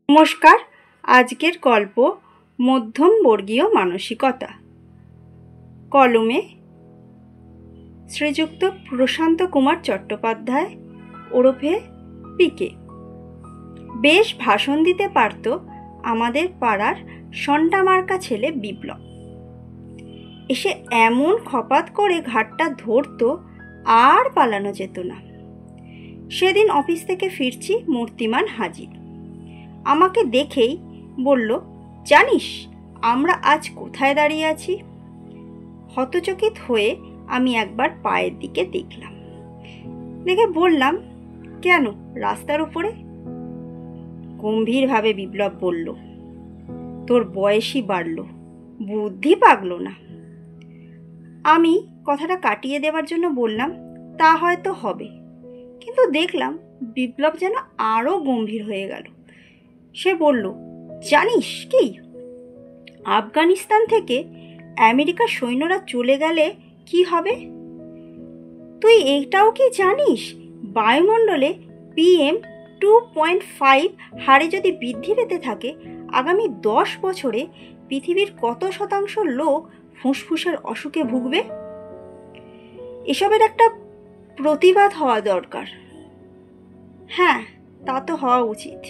নমস্কার। আজকের গল্প মধ্যমবর্গীয় মানসিকতা। কলমে শ্রীযুক্ত প্রশান্ত কুমার চট্টোপাধ্যায় ওরফে পিকে। বেশ ভাষণ দিতে পারত আমাদের পাড়ার সন্টা মার্কা ছেলে বিপ্লব। এসে এমন খপাত করে ঘাটটা ধরত আর পালানো যেত না। সেদিন অফিস থেকে ফিরছি, মূর্তিমান হাজির। আমাকে দেখেই বলল, জানিস আমরা আজ কোথায় দাঁড়িয়ে আছি? হতচকিত হয়ে আমি একবার পায়ের দিকে দেখলাম। দেখে বললাম, কেন, রাস্তার উপরে? গম্ভীরভাবে বিপ্লব বলল, তোর বয়সই বাড়ল, বুদ্ধি পাগল না। আমি কথাটা কাটিয়ে দেওয়ার জন্য বললাম, তা হয়তো হবে। কিন্তু দেখলাম বিপ্লব যেন আরও গম্ভীর হয়ে গেল। সে বলল, জানিস কি, আফগানিস্তান থেকে আমেরিকার সৈন্যরা চলে গেলে কি হবে? তুই এইটাও কি জানিস, বায়ুমণ্ডলে PM 2.5 হারে যদি বৃদ্ধি পেতে থাকে, আগামী 10 বছরে পৃথিবীর কত শতাংশ লোক ফুসফুসের অসুখে ভুগবে? এসবের একটা প্রতিবাদ হওয়া দরকার। হ্যাঁ, তা তো হওয়া উচিত।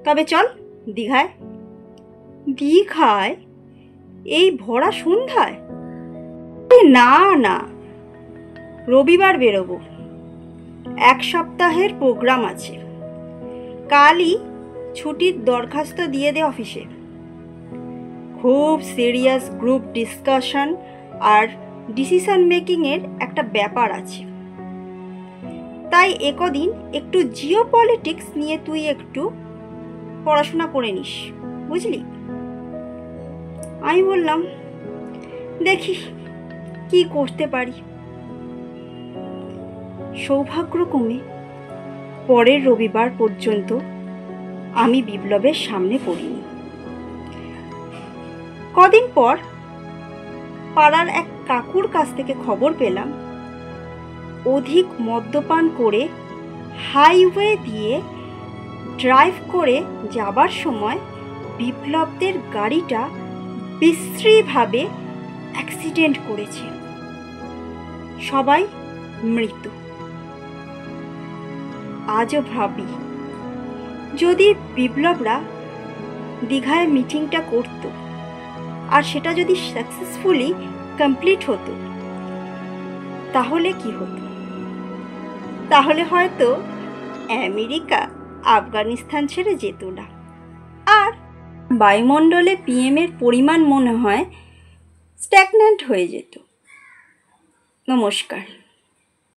তবে চল দীঘায়। দীঘায়? এই ভরা সন্ধ্যায়? না না, রবিবার বেরোবো। 1 সপ্তাহের প্রোগ্রাম আছে। কালই ছুটির দরখাস্ত দিয়ে দে অফিসে। খুব সিরিয়াস গ্রুপ ডিসকাশন আর ডিসিশন মেকিংয়ের একটা ব্যাপার আছে। তাই একদিন একটু জিওপলিটিক্স নিয়ে তুই একটু পড়াশোনা করে নিস, বুঝলি? আমি বললাম, দেখি কি করতে পারি। সৌভাগ্যক্রমে পরের রবিবার পর্যন্ত আমি বিপ্লবের সামনে পড়িনি। কদিন পর পাড়ার এক কাকুর কাছ থেকে খবর পেলাম, অধিক মদ্যপান করে হাইওয়ে দিয়ে ড্রাইভ করে যাবার সময় বিপ্লবদের গাড়িটা বিশ্রীভাবে অ্যাক্সিডেন্ট করেছে। সবাই মৃত। আজও ভাবি, যদি বিপ্লবরা দীঘায় মিটিংটা করত আর সেটা যদি সাকসেসফুলি কমপ্লিট হতো, তাহলে কি হতো? তাহলে হয়তো আমেরিকা আফগানিস্তান ছেড়ে যেত না, আর বায়ুমণ্ডলে PM এর পরিমাণ মনে হয় স্ট্যাগন্যান্ট হয়ে যেত। নমস্কার।